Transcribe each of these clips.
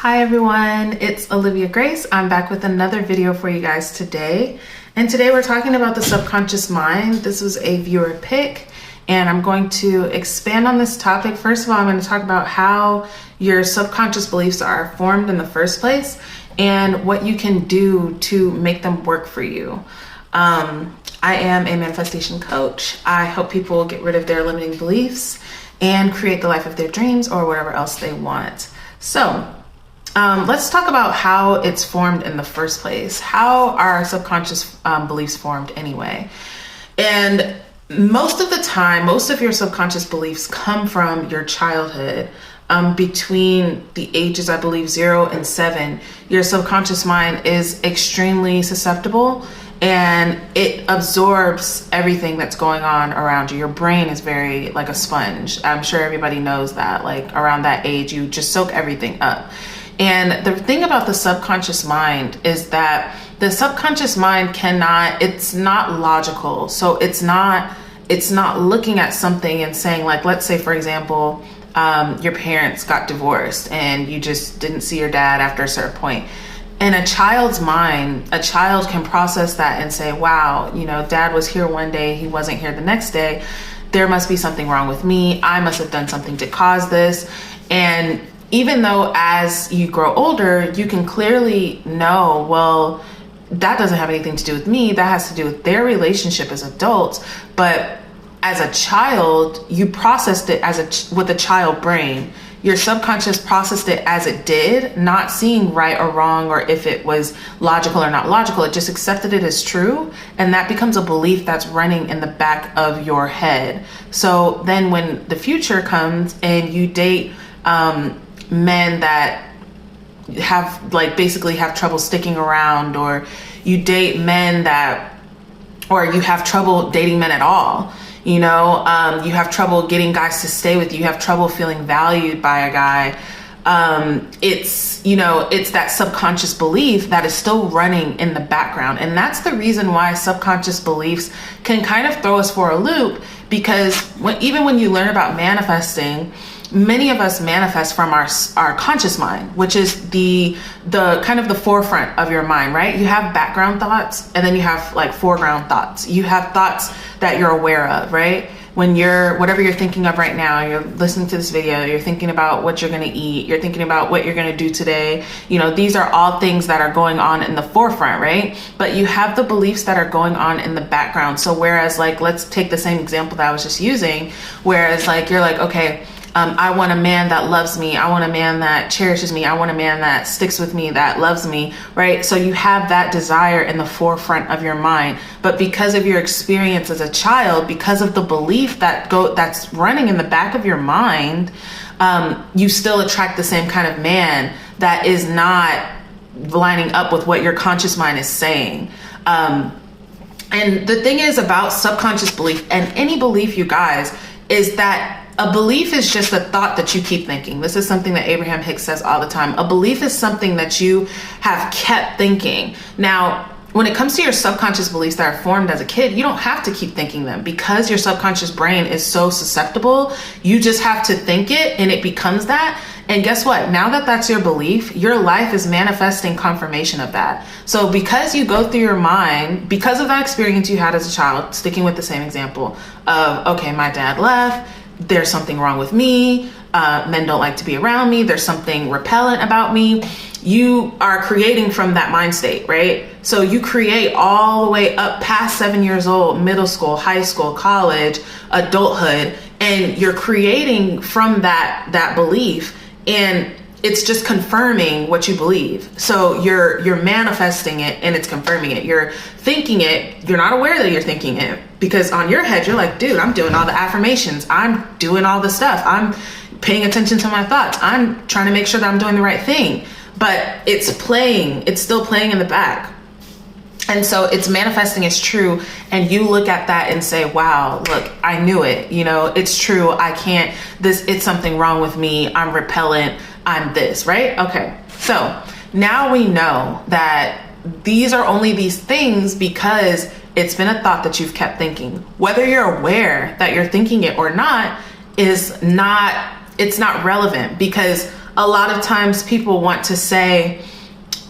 Hi everyone, it's Olivia Grace. I'm back with another video for you guys today. And today we're talking about the subconscious mind. This was a viewer pick and I'm going to expand on this topic. First of all, I'm going to talk about how your subconscious beliefs are formed in the first place and what you can do to make them work for you. I am a manifestation coach. I help people get rid of their limiting beliefs and create the life of their dreams or whatever else they want. So let's talk about how it's formed in the first place. How are subconscious beliefs formed anyway? And most of the time, most of your subconscious beliefs come from your childhood. Between the ages, I believe 0 and 7, your subconscious mind is extremely susceptible and it absorbs everything that's going on around you. Your brain is very like a sponge. I'm sure everybody knows that, like around that age, you just soak everything up. And the thing about the subconscious mind is that the subconscious mind it's not logical. So it's not looking at something and saying, like, let's say, for example, your parents got divorced and you just didn't see your dad after a certain point. In a child's mind, a child can process that and say, wow, dad was here one day, he wasn't here the next day. There must be something wrong with me. I must have done something to cause this. And even though as you grow older, you can clearly know, well, that doesn't have anything to do with me. That has to do with their relationship as adults. But as a child, you processed it with a child brain. Your subconscious processed it as it did, not seeing right or wrong or if it was logical or not logical. It just accepted it as true. And that becomes a belief that's running in the back of your head. So then when the future comes and you date men that have basically have trouble sticking around, or you date men or you have trouble dating men at all, you have trouble getting guys to stay with you, you have trouble feeling valued by a guy. It's that subconscious belief that is still running in the background. And that's the reason why subconscious beliefs can kind of throw us for a loop, because even when you learn about manifesting, many of us manifest from our conscious mind, which is the kind of the forefront of your mind, right? You have background thoughts and then you have foreground thoughts. You have thoughts that you're aware of, right? When whatever you're thinking of right now, you're listening to this video, you're thinking about what you're going to eat, you're thinking about what you're going to do today. These are all things that are going on in the forefront, right? But you have the beliefs that are going on in the background. So whereas let's take the same example that I was just using, whereas you're okay, I want a man that loves me. I want a man that cherishes me. I want a man that sticks with me, that loves me, right? So you have that desire in the forefront of your mind. But because of your experience as a child, because of the belief that's running in the back of your mind, you still attract the same kind of man that is not lining up with what your conscious mind is saying. And the thing is about subconscious belief and any belief, you guys, is that a belief is just a thought that you keep thinking. This is something that Abraham Hicks says all the time. A belief is something that you have kept thinking. Now, when it comes to your subconscious beliefs that are formed as a kid, you don't have to keep thinking them because your subconscious brain is so susceptible. You just have to think it and it becomes that. And guess what? Now that that's your belief, your life is manifesting confirmation of that. So because you go through your mind, because of that experience you had as a child, sticking with the same example of, okay, my dad left, there's something wrong with me, men don't like to be around me, there's something repellent about me. You are creating from that mind state, right? So you create all the way up past 7 years old, middle school, high school, college, adulthood, and you're creating from that belief, and it's just confirming what you believe. So you're manifesting it and it's confirming it. You're thinking it. You're not aware that you're thinking it because on your head, you're like, dude, I'm doing all the affirmations. I'm doing all the stuff. I'm paying attention to my thoughts. I'm trying to make sure that I'm doing the right thing, but it's still playing in the back. And so it's manifesting as true. And you look at that and say, wow, look, I knew it. It's true. It's something wrong with me. I'm repellent. I'm this, right? Okay. So now we know that these are only these things because it's been a thought that you've kept thinking. Whether you're aware that you're thinking it or not it's not relevant, because a lot of times people want to say,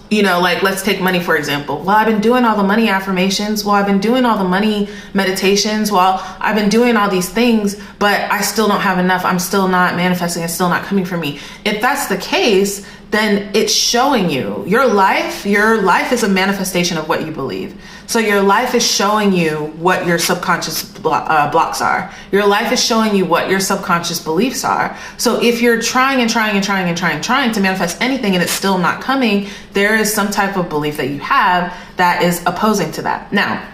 you know, like, let's take money, for example. Well, I've been doing all the money affirmations. Well, I've been doing all the money meditations. Well, I've been doing all these things, but I still don't have enough. I'm still not manifesting. It's still not coming from me. If that's the case, then it's showing you your life is a manifestation of what you believe. So your life is showing you what your subconscious blocks are. Your life is showing you what your subconscious beliefs are. So if you're trying to manifest anything and it's still not coming, there is some type of belief that you have that is opposing to that. Now,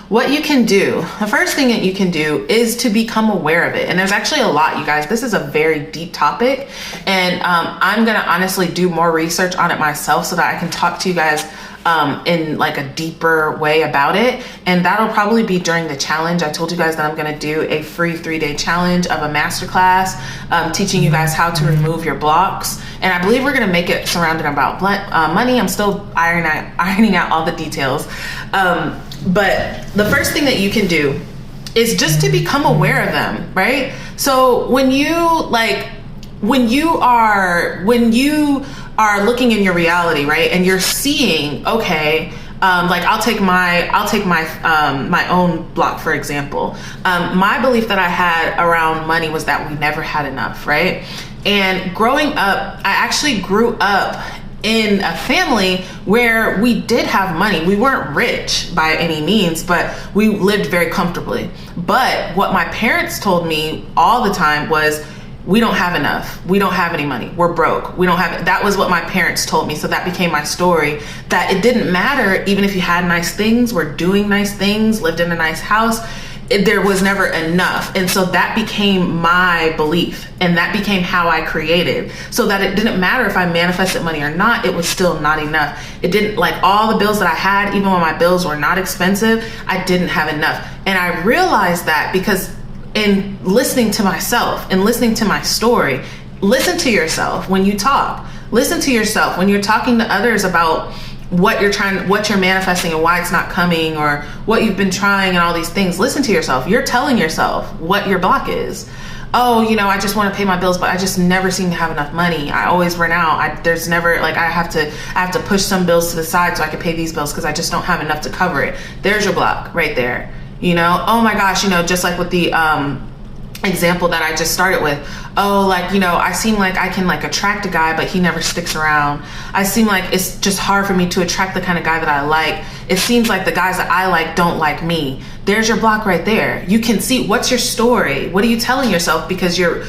what you can do, the first thing that you can do is to become aware of it. And there's actually a lot, you guys. This is a very deep topic. And I'm going to honestly do more research on it myself so that I can talk to you guys in like a deeper way about it. And that'll probably be during the challenge. I told you guys that I'm going to do a free 3-day challenge of a masterclass teaching you guys how to remove your blocks. And I believe we're going to make it surrounded about money. I'm still ironing out all the details. But the first thing that you can do is just to become aware of them, right? So when you are looking in your reality, right, and you're seeing, okay, like I'll take my own block, for example. My belief that I had around money was that we never had enough, right? And growing up, I actually grew up in a family where we did have money. We weren't rich by any means, but we lived very comfortably. But what my parents told me all the time was, we don't have enough. We don't have any money. We're broke. We don't have it. That was what my parents told me. So that became my story, that it didn't matter even if you had nice things, were doing nice things, lived in a nice house, there was never enough. And so that became my belief, and that became how I created, so that it didn't matter if I manifested money or not, it was still not enough. It didn't, like all the bills that I had, even when my bills were not expensive, I didn't have enough. And I realized that because in listening to myself and listening to my story, listen to yourself when you talk, listen to yourself when you're talking to others about what you're manifesting and why it's not coming, or what you've been trying and all these things. Listen to yourself. You're telling yourself what your block is. Oh, you know, I just want to pay my bills, but I just never seem to have enough money. I always run out. There's never, like, I have to push some bills to the side so I can pay these bills because I just don't have enough to cover it. There's your block right there. You know, oh my gosh, you know, just like with the example that I just started with. Oh, like, you know, I seem like I can like attract a guy, but he never sticks around. I seem like it's just hard for me to attract the kind of guy that I like. It seems like the guys that I like don't like me. There's your block right there. You can see, what's your story? What are you telling yourself? Because you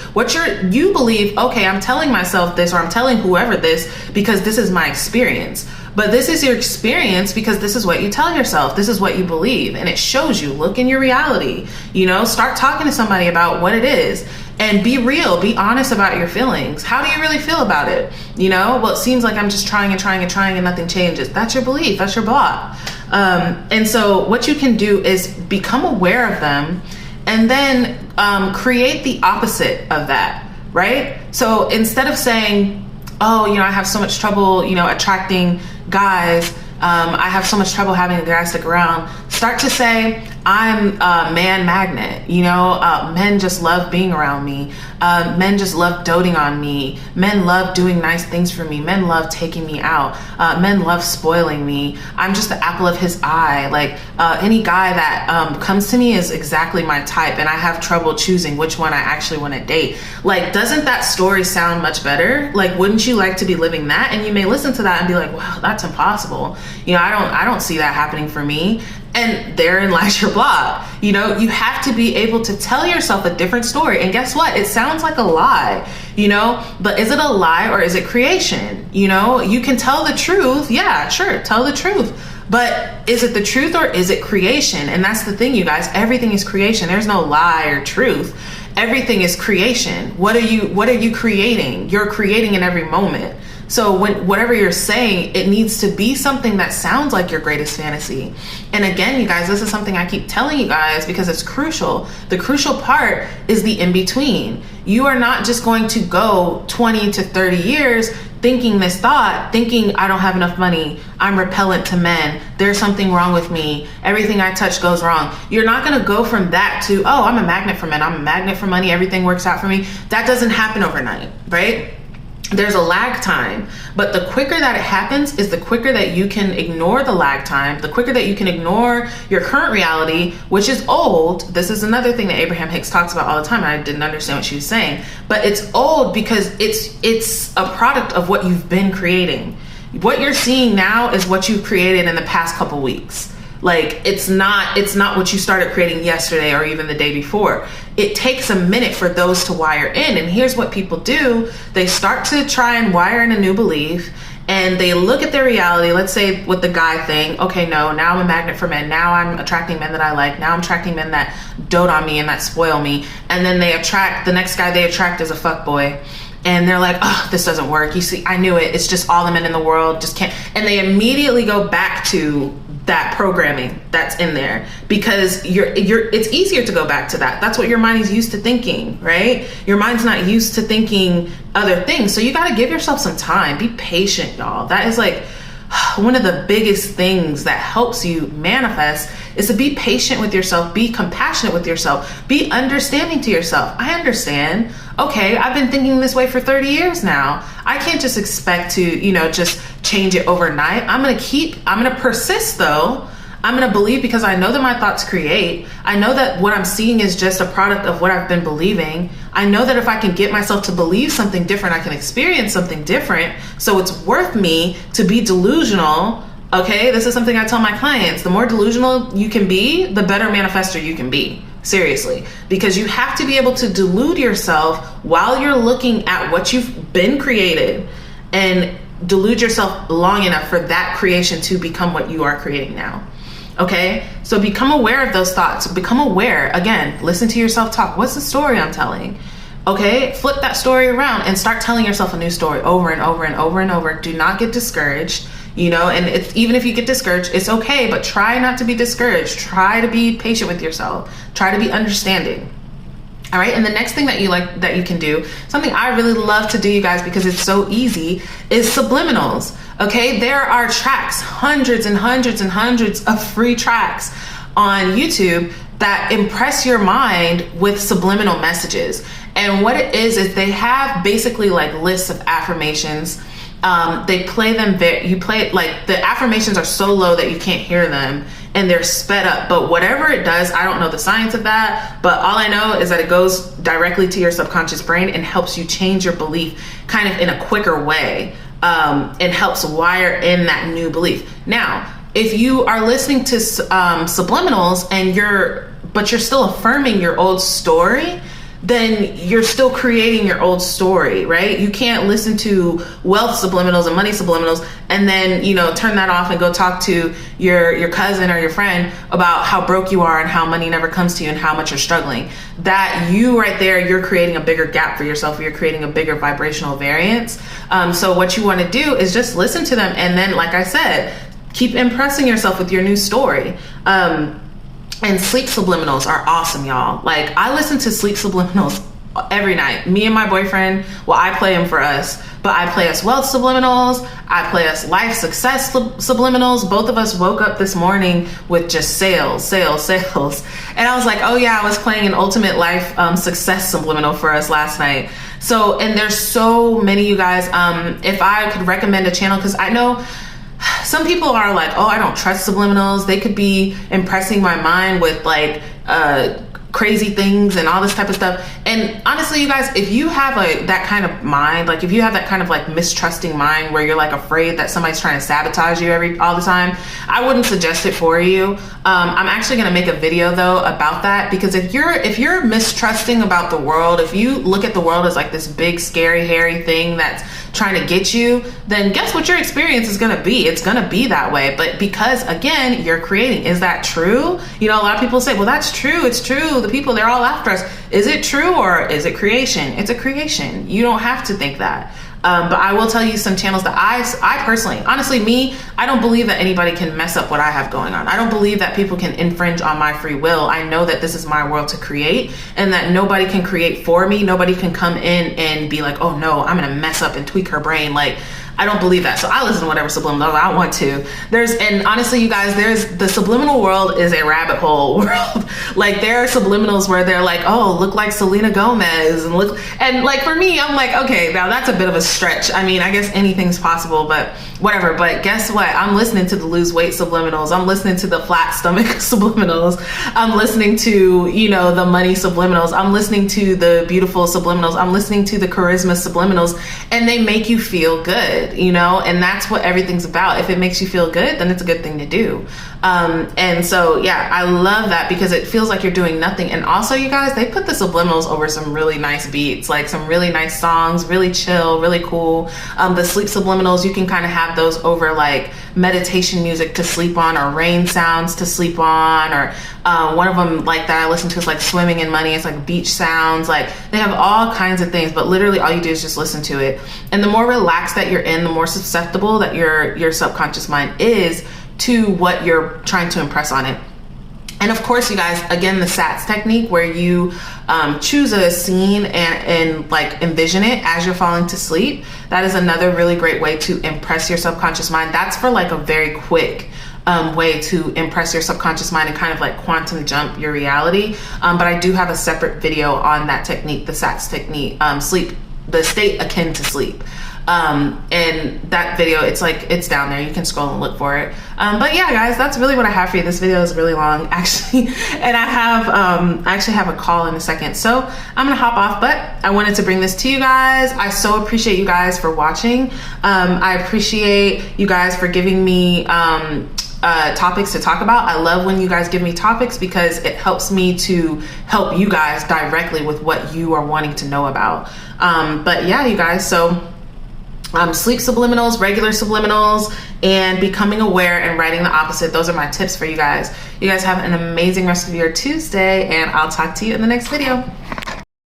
believe, okay, I'm telling myself this, or I'm telling whoever this because this is my experience. But this is your experience because this is what you tell yourself. This is what you believe. And it shows you. Look in your reality. You know, start talking to somebody about what it is. And be real. Be honest about your feelings. How do you really feel about it? You know, well, it seems like I'm just trying and nothing changes. That's your belief. That's your block. And so what you can do is become aware of them, and then create the opposite of that, right? So instead of saying, oh, you know, I have so much trouble, you know, attracting guys. I have so much trouble having a guy stick around. Start to say, I'm a man magnet. You know, men just love being around me. Men just love doting on me. Men love doing nice things for me. Men love taking me out. Men love spoiling me. I'm just the apple of his eye. Like any guy that comes to me is exactly my type, and I have trouble choosing which one I actually want to date. Like, doesn't that story sound much better? Like, wouldn't you like to be living that? And you may listen to that and be like, wow, that's impossible. You know, I don't see that happening for me. And therein lies your block. You know, you have to be able to tell yourself a different story. And guess what? It sounds like a lie, you know, but is it a lie or is it creation? You know, you can tell the truth. Yeah, sure. Tell the truth. But is it the truth or is it creation? And that's the thing, you guys. Everything is creation. There's no lie or truth. Everything is creation. What are you creating? You're creating in every moment. So whatever you're saying, it needs to be something that sounds like your greatest fantasy. And again, you guys, this is something I keep telling you guys because it's crucial. The crucial part is the in-between. You are not just going to go 20 to 30 years thinking this thought, thinking I don't have enough money, I'm repellent to men, there's something wrong with me, everything I touch goes wrong. You're not going to go from that to, oh, I'm a magnet for men, I'm a magnet for money, everything works out for me. That doesn't happen overnight, right? there's a lag time, but the quicker that it happens is the quicker that you can ignore the lag time, the quicker that you can ignore your current reality, which is old. This is another thing that Abraham Hicks talks about all the time, and I didn't understand what she was saying, but it's old because it's a product of what you've been creating. What you're seeing now is what you created in the past couple weeks. Like, it's not what you started creating yesterday or even the day before. It takes a minute for those to wire in. And here's what people do. They start to try and wire in a new belief, and they look at their reality. Let's say with the guy thing. Okay, no, now I'm a magnet for men. Now I'm attracting men that I like. Now I'm attracting men that dote on me and that spoil me. And then they attract, the next guy they attract is a fuckboy. And they're like, oh, this doesn't work. You see, I knew it. It's just all the men in the world just can't. And they immediately go back to that programming that's in there, because it's easier to go back to that. That's what your mind is used to thinking, right? Your mind's not used to thinking other things. So you got to give yourself some time. Be patient, y'all. That is like one of the biggest things that helps you manifest, is to be patient with yourself, be compassionate with yourself, be understanding to yourself. I understand. Okay, I've been thinking this way for 30 years now. I can't just expect to, just change it overnight. I'm going to persist though. I'm going to believe, because I know that my thoughts create. I know that what I'm seeing is just a product of what I've been believing. I know that if I can get myself to believe something different, I can experience something different. So it's worth me to be delusional. Okay, this is something I tell my clients. The more delusional you can be, the better manifester you can be. Seriously, because you have to be able to delude yourself while you're looking at what you've been created, and delude yourself long enough for that creation to become what you are creating now. Okay, so become aware of those thoughts. Become aware. Again, listen to yourself talk. What's the story I'm telling? Okay, flip that story around and start telling yourself a new story over and over and over and over. Do not get discouraged. And even if you get discouraged, it's okay, but try not to be discouraged. Try to be patient with yourself. Try to be understanding. All right. And the next thing that you can do, something I really love to do, you guys, because it's so easy, is subliminals. Okay. There are tracks, hundreds and hundreds and hundreds of free tracks on YouTube that impress your mind with subliminal messages. And what it is they have basically like lists of affirmations. They play them like the affirmations are so low that you can't hear them, and they're sped up. But whatever it does, I don't know the science of that, but all I know is that it goes directly to your subconscious brain and helps you change your belief kind of in a quicker way. It helps wire in that new belief. Now, if you are listening to subliminals but you're still affirming your old story, then you're still creating your old story, right? You can't listen to wealth subliminals and money subliminals and then, turn that off and go talk to your cousin or your friend about how broke you are and how money never comes to you and how much you're struggling. That you right there, you're creating a bigger gap for yourself. You're creating a bigger vibrational variance. So what you want to do is just listen to them. And then, like I said, keep impressing yourself with your new story. And sleep subliminals are awesome, y'all. Like, I listen to sleep subliminals every night. Me and my boyfriend, I play them for us, but I play us wealth subliminals. I play us life success subliminals. Both of us woke up this morning with just sales. And I was like, oh yeah, I was playing an ultimate life success subliminal for us last night. So, and there's so many, you guys. If I could recommend a channel, because I know some people are like, oh, I don't trust subliminals. They could be impressing my mind with like crazy things and all this type of stuff. And honestly, you guys, if you have that kind of mind, like if you have that kind of like mistrusting mind where you're like afraid that somebody's trying to sabotage you all the time, I wouldn't suggest it for you. I'm actually going to make a video though about that, because if you're mistrusting about the world, if you look at the world as like this big, scary, hairy thing that's trying to get you, then guess what your experience is going to be? It's going to be that way. But because again, you're creating. Is that true? A lot of people say, well, that's true. It's true. The people, they're all after us. Is it true or is it creation? It's a creation. You don't have to think that. But I will tell you some channels that I personally, honestly, I don't believe that anybody can mess up what I have going on. I don't believe that people can infringe on my free will. I know that this is my world to create, and that nobody can create for me. Nobody can come in and be like, oh no, I'm gonna mess up and tweak her brain. Like, I don't believe that. So I listen to whatever subliminal I want to. And honestly, you guys, the subliminal world is a rabbit hole world. Like, there are subliminals where they're like, oh, look like Selena Gomez and like for me, I'm like, okay, now that's a bit of a stretch. I mean, I guess anything's possible, but whatever. But guess what? I'm listening to the lose weight subliminals. I'm listening to the flat stomach subliminals. I'm listening to, you know, the money subliminals. I'm listening to the beautiful subliminals. I'm listening to the charisma subliminals, and they make you feel good, you know, and that's what everything's about. If it makes you feel good, then it's a good thing to do. And so, yeah, I love that because it feels like you're doing nothing. And also, you guys, they put the subliminals over some really nice beats, like some really nice songs, really chill, really cool. The sleep subliminals, you can kind of have those over like meditation music to sleep on, or rain sounds to sleep on, or one of them like that I listen to is like swimming in money. It's like beach sounds. Like they have all kinds of things, but literally all you do is just listen to it. And the more relaxed that you're in, the more susceptible that your subconscious mind is to what you're trying to impress on it. And of course, you guys, again, the SATS technique, where you choose a scene and like envision it as you're falling to sleep. That is another really great way to impress your subconscious mind. That's for like a very quick way to impress your subconscious mind and kind of like quantum jump your reality. But I do have a separate video on that technique, the SATS technique, sleep, the state akin to sleep. And that video, it's down there. You can scroll and look for it. But yeah, guys, that's really what I have for you. This video is really long, actually, and I actually have a call in a second, so I'm gonna hop off. But I wanted to bring this to you guys. I so appreciate you guys for watching. I appreciate you guys for giving me topics to talk about. I love when you guys give me topics because it helps me to help you guys directly with what you are wanting to know about. But yeah, you guys, so sleep subliminals, regular subliminals, and becoming aware and writing the opposite. Those are my tips for you guys. You guys have an amazing rest of your Tuesday, and I'll talk to you in the next video.